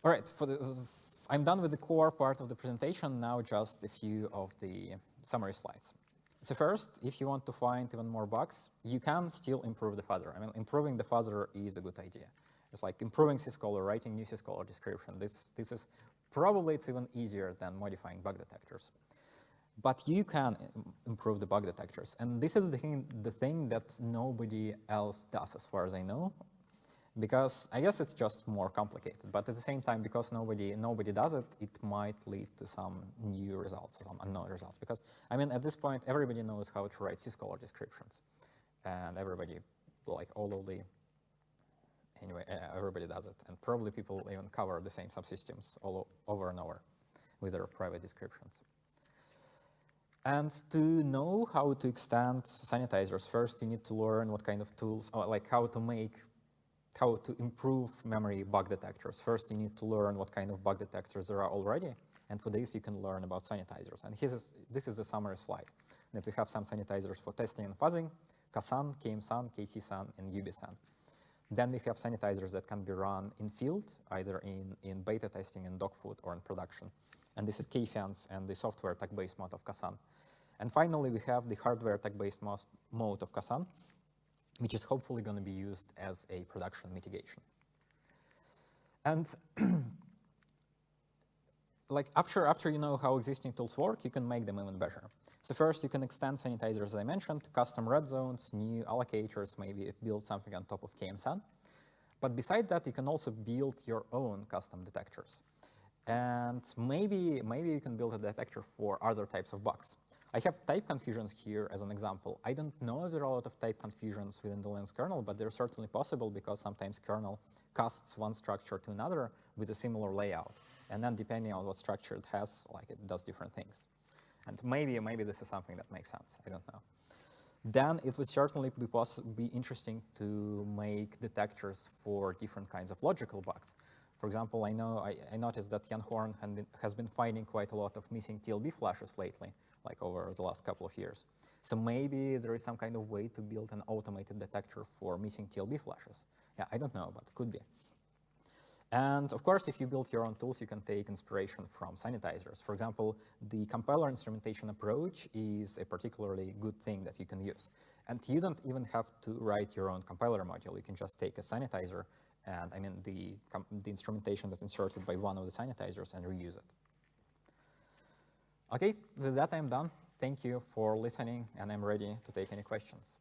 All right, I'm done with the core part of the presentation. Now just a few of the summary slides. So first, if you want to find even more bugs, you can still improve the fuzzer. I mean, improving the fuzzer is a good idea. It's like improving syscaller, writing new syscaller description. This is probably it's even easier than modifying bug detectors. But you can improve the bug detectors. And this is the thing that nobody else does, as far as I know, because I guess it's just more complicated. But at the same time, because nobody does it, it might lead to some new results, some unknown results. Because, I mean, at this point, everybody knows how to write syscaller descriptions. And everybody, like anyway, everybody does it. And probably people even cover the same subsystems all over and over with their private descriptions. And to know how to extend sanitizers, first you need to learn what kind of tools, or like how to improve memory bug detectors. First, you need to learn what kind of bug detectors there are already, and for this, you can learn about sanitizers. And this is a summary slide, that we have some sanitizers for testing and fuzzing, KASAN, KMSAN, KCSAN, and UBSAN. Then we have sanitizers that can be run in field, either in beta testing, in dog food, or in production. And this is KFans and the software tag-based mode of KASAN. And finally, we have the hardware tag-based mode of KASAN, which is hopefully going to be used as a production mitigation. And like after you know how existing tools work, you can make them even better. So first, you can extend sanitizers, as I mentioned, custom red zones, new allocators, maybe build something on top of KMSAN. But besides that, you can also build your own custom detectors. And maybe you can build a detector for other types of bugs. I have type confusions here as an example. I don't know if there are a lot of type confusions within the Linux kernel, but they're certainly possible because sometimes kernel casts one structure to another with a similar layout. And then depending on what structure it has, like it does different things. And maybe this is something that makes sense. I don't know. Then it would certainly be interesting to make detectors for different kinds of logical bugs. For example, I noticed that Jan Horn has been finding quite a lot of missing TLB flashes lately, like over the last couple of years. So maybe there is some kind of way to build an automated detector for missing TLB flashes. Yeah, I don't know, but could be. And of course, if you build your own tools, you can take inspiration from sanitizers. For example, the compiler instrumentation approach is a particularly good thing that you can use. And you don't even have to write your own compiler module. You can just take a sanitizer and I mean the instrumentation that's inserted by one of the sanitizers and reuse it. Okay, with that I'm done. Thank you for listening, and I'm ready to take any questions.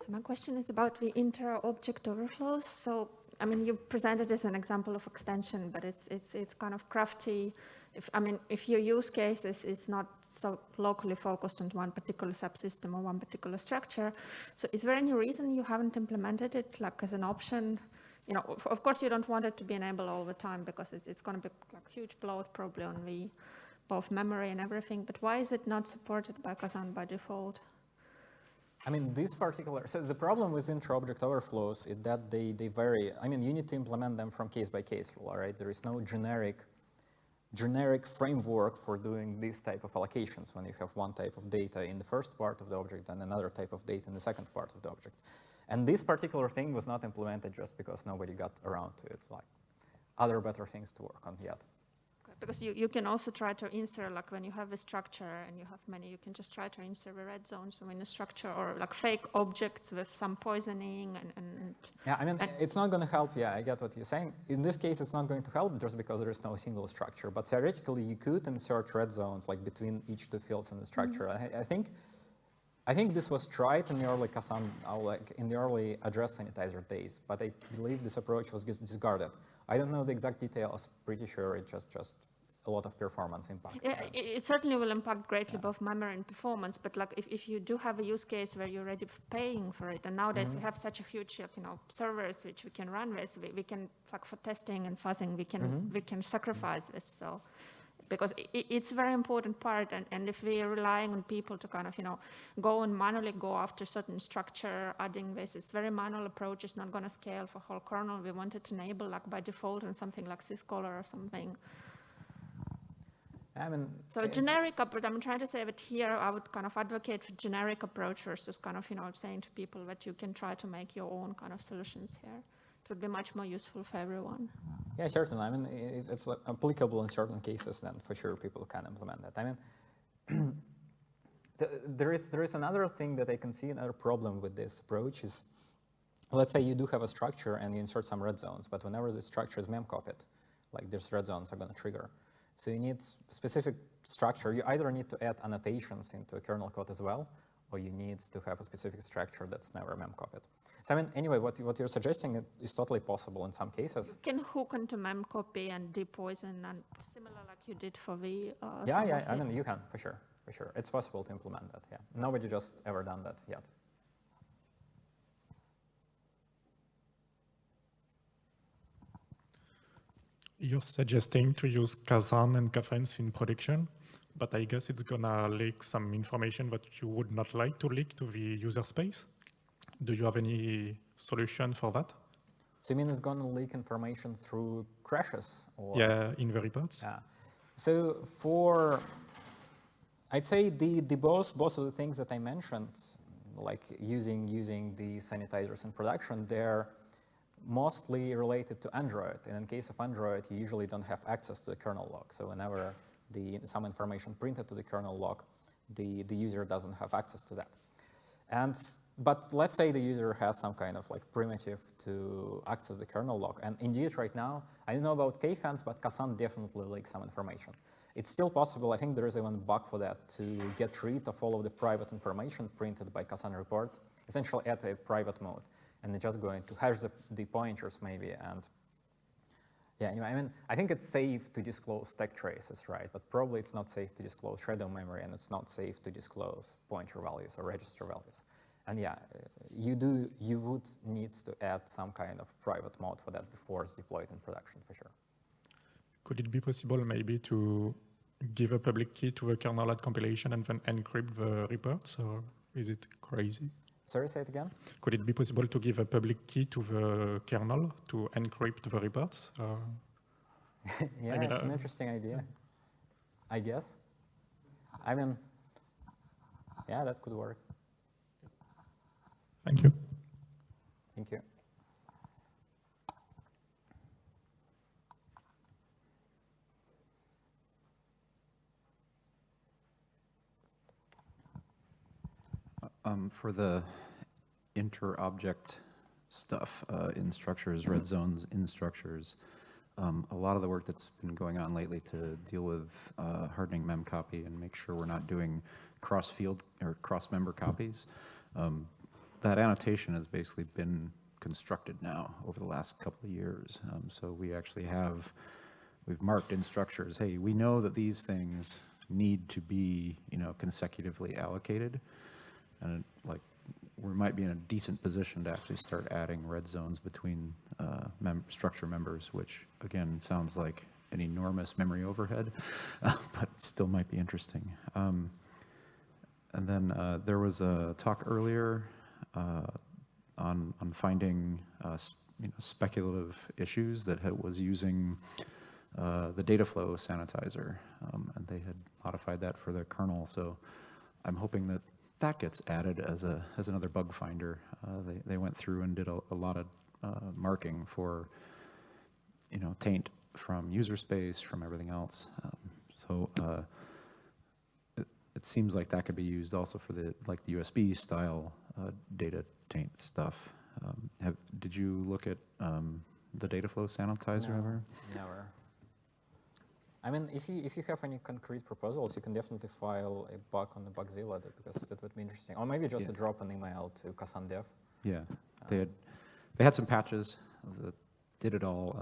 So my question is about the inter-object overflows. So, I mean, you presented as an example of extension, but it's kind of crafty. If your use case is not so locally focused on one particular subsystem or one particular structure, so is there any reason you haven't implemented it like as an option? You know, of course you don't want it to be enabled all the time because it's going to be like huge bloat probably on the both memory and everything. But why is it not supported by KASAN by default? I mean, so the problem with inter-object overflows is that they vary. I mean, you need to implement them from case by case, all right? There is no generic framework for doing this type of allocations when you have one type of data in the first part of the object and another type of data in the second part of the object. And this particular thing was not implemented just because nobody got around to it. Like other better things to work on yet. Because you can also try to insert, like when you have a structure and you have many, you can just try to insert the red zones in a structure or like fake objects with some poisoning and yeah, I mean, it's not going to help. Yeah, I get what you're saying. In this case, it's not going to help just because there is no single structure. But theoretically, you could insert red zones like between each two fields in the structure. Mm-hmm. I think this was tried in the early KASAN, like in the early address sanitizer days, but I believe this approach was discarded. I don't know the exact details. Pretty sure it's just a lot of performance impact. Yeah, it certainly will impact greatly both memory and performance, but like if you do have a use case where you're already paying for it, and nowadays we have such a huge servers which we can run with, we can, like for testing and fuzzing, we can sacrifice this. So because it's a very important part. And if we are relying on people to kind of, go and manually go after certain structure, adding this very manual approach is not going to scale for whole kernel. We want it to enable like by default on something like syscaller or something. I mean, so generic approach, I'm trying to say that here I would kind of advocate for generic approach versus kind of, saying to people that you can try to make your own kind of solutions here. It would be much more useful for everyone. Yeah, certainly. I mean, it's applicable in certain cases, then for sure people can implement that. I mean, there is another thing that I can see, another problem with this approach is, let's say you do have a structure and you insert some red zones, but whenever the structure is mem-copied, like these red zones are going to trigger. So you need specific structure. You either need to add annotations into a kernel code as well, or you need to have a specific structure that's never mem-copied. So I mean, anyway, what you're suggesting is totally possible in some cases. You can hook into mem-copy and depoison, and similar like you did for the. Yeah. I mean, you can for sure. It's possible to implement that. Yeah, nobody just ever done that yet. You're suggesting to use KASAN and KMSAN in production, but I guess it's gonna leak some information that you would not like to leak to the user space. Do you have any solution for that? So you mean it's gonna leak information through crashes? Or? Yeah, in the reports. Yeah. So I'd say both of the things that I mentioned, like using the sanitizers in production, they're mostly related to Android. And in case of Android, you usually don't have access to the kernel log. So whenever some information printed to the kernel log, the user doesn't have access to that. But let's say the user has some kind of like primitive to access the kernel log. And indeed, right now, I don't know about KFans, but KASAN definitely leaks some information. It's still possible, I think there is even a bug for that, to get rid of all of the private information printed by KASAN reports, essentially at a private mode. And they're just going to hash the pointers maybe. And yeah, anyway, I mean, I think it's safe to disclose stack traces, right? But probably it's not safe to disclose shadow memory, and it's not safe to disclose pointer values or register values. And yeah, you would need to add some kind of private mode for that before it's deployed in production for sure. Could it be possible maybe to give a public key to the kernel at compilation and then encrypt the reports, or is it crazy? Sorry, say it again? Could it be possible to give a public key to the kernel to encrypt the reports? Yeah, it's an interesting idea, I guess. I mean, yeah, that could work. Thank you. Thank you. For the inter-object stuff in structures, red zones in structures, a lot of the work that's been going on lately to deal with hardening memcopy and make sure we're not doing cross-field or cross-member copies, that annotation has basically been constructed now over the last couple of years. So we actually we've marked in structures, hey, we know that these things need to be, consecutively allocated. And we might be in a decent position to actually start adding red zones between structure members, which again sounds like an enormous memory overhead, but still might be interesting. And then there was a talk earlier on finding speculative issues that was using the data flow sanitizer, and they had modified that for the kernel. So I'm hoping that gets added as another bug finder. They went through and did a lot of marking for taint from user space, from everything else. So it seems like that could be used also for the USB style data taint stuff. Did you look at the data flow sanitizer ever? Never. I mean, if you have any concrete proposals, you can definitely file a bug on the Bugzilla because that would be interesting. Or maybe just to drop an email to KASAN dev. Yeah, they had some patches that did it all.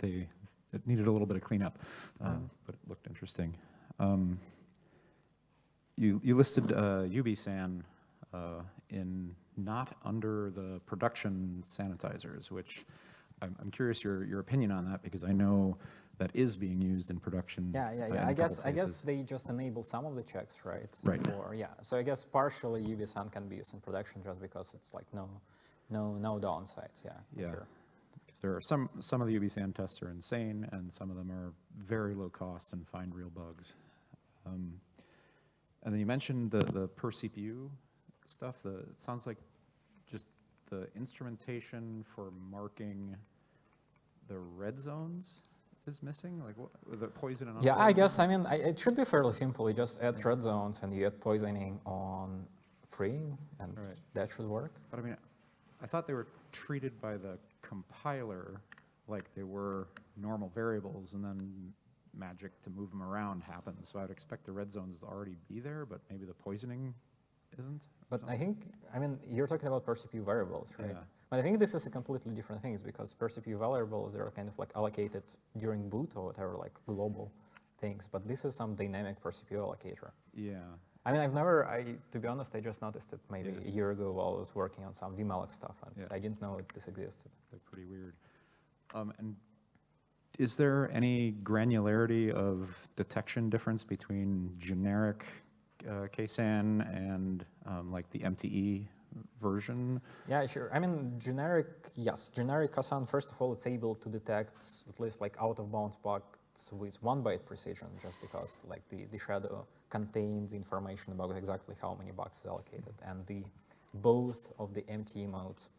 It needed a little bit of cleanup, but it looked interesting. You listed UBSAN in not under the production sanitizers, which I'm curious your opinion on that, because I know that is being used in production. Yeah. in a I couple guess places. they just enable some of the checks, right? Right. Or yeah. So I guess partially UBSAN can be used in production just because it's like no downsides. Yeah. For Yeah. Sure. Because there are some of the UBSAN tests are insane, and some of them are very low cost and find real bugs. And then you mentioned the per CPU stuff. It sounds like just the instrumentation for marking the red zones is missing? Like what, the poison and Yeah, I unpoison? guess, I mean, it should be fairly simple. You just add red zones and you add poisoning on freeing, and Right. that should work. But I mean, I thought they were treated by the compiler like they were normal variables, and then magic to move them around happens. So I'd expect the red zones to already be there, but maybe the poisoning isn't. But I think, I mean, you're talking about per CPU variables, right? Yeah. But I think this is a completely different thing because per CPU variables, they're kind of like allocated during boot or whatever, like global things. But this is some dynamic per CPU allocator. Yeah. I mean, to be honest, I just noticed it maybe a year ago while I was working on some vmalloc stuff, and Yeah. I didn't know this existed. They're pretty weird. And is there any granularity of detection difference between generic KASAN and like the MTE version? Yeah, sure. I mean, generic KASAN, first of all, it's able to detect at least like out of bounds bugs with 1 byte precision, just because like the shadow contains information about exactly how many bugs is allocated. And both of the MTE modes,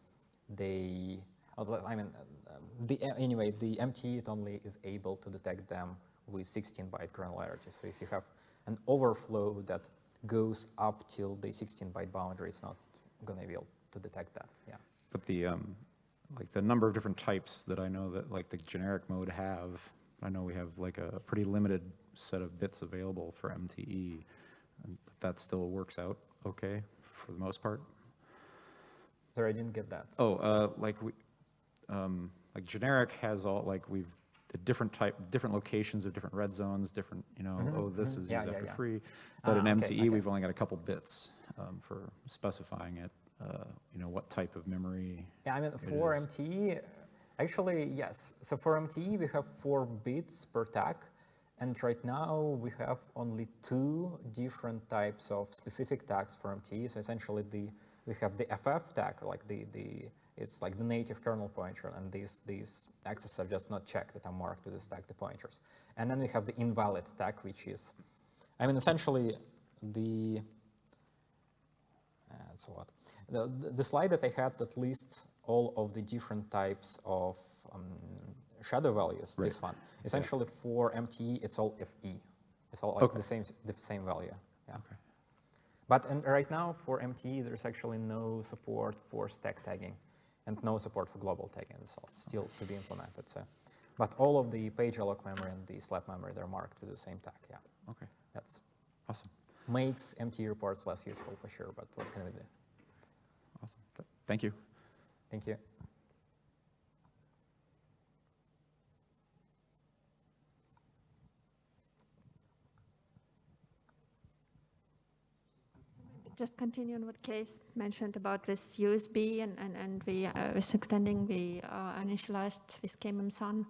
anyway, the MTE, it only is able to detect them with 16-byte granularity. So if you have an overflow that goes up till the 16-byte boundary, it's not going to be able to detect that. Yeah. But the like the number of different types that I know that like the generic mode have, I know we have like a pretty limited set of bits available for MTE, and that still works out okay for the most part. Sorry, I didn't get that. Oh, like generic has all the different locations of different red zones, different, this is Yeah, used yeah, after yeah. free. But in Okay, MTE, okay. we've only got a couple bits for specifying it, what type of memory. Yeah, I mean, it for is. MTE, actually, yes. So for MTE, we have 4 bits per tag. And right now, we have only 2 different types of specific tags for MTE. So essentially, we have the FF tag, like it's like the native kernel pointer, and these accesses are just not checked that are marked with this tag, the pointers. And then we have the invalid tag, which is, I mean, essentially that's a lot. The slide that I had that lists all of the different types of shadow values, Right. this one. Essentially for MTE, it's all FE. It's all like Okay. the same value. Yeah. Okay. But right now for MTE, there's actually no support for stack tagging and no support for global tagging. It's all still to be implemented. So, but all of the page alloc memory and the slab memory, they're marked with the same tag. Yeah. Okay. That's Awesome. makes MTE reports less useful for sure, but what can we do? Awesome. Thank you. Thank you. Just continue on what Case mentioned about this USB and we was extending the initialized with KMSAN.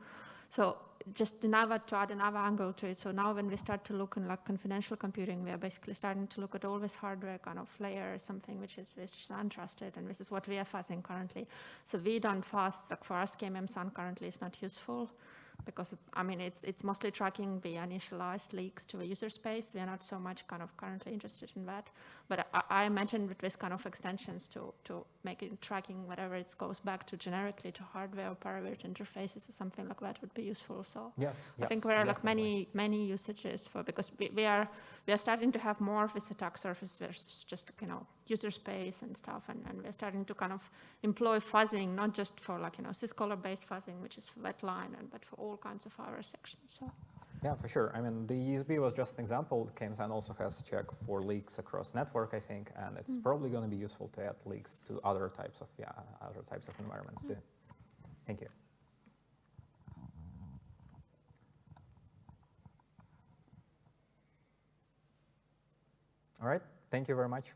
So just to add another angle to it. So now when we start to look in like confidential computing, we are basically starting to look at all this hardware kind of layer, something which is untrusted, and this is what we are fuzzing currently. So we don't fuzz, like for us, KMSAN currently is not useful, because it's mostly tracking the initialized leaks to the user space. We are not so much kind of currently interested in that. But I mentioned with this kind of extensions to make it tracking whatever it goes back to generically to hardware or parameter interfaces or something like that would be useful. So Yes. I think there are like many usages for, because we are starting to have more of this attack surface versus just user space and stuff, and we're starting to kind of employ fuzzing, not just for like syscaller based fuzzing, which is for that line, but for all kinds of other sections. So. Yeah, for sure. I mean, the USB was just an example. KMSAN also has check for leaks across network, I think, and it's probably going to be useful to add leaks to other types of environments too. Thank you. All right. Thank you very much.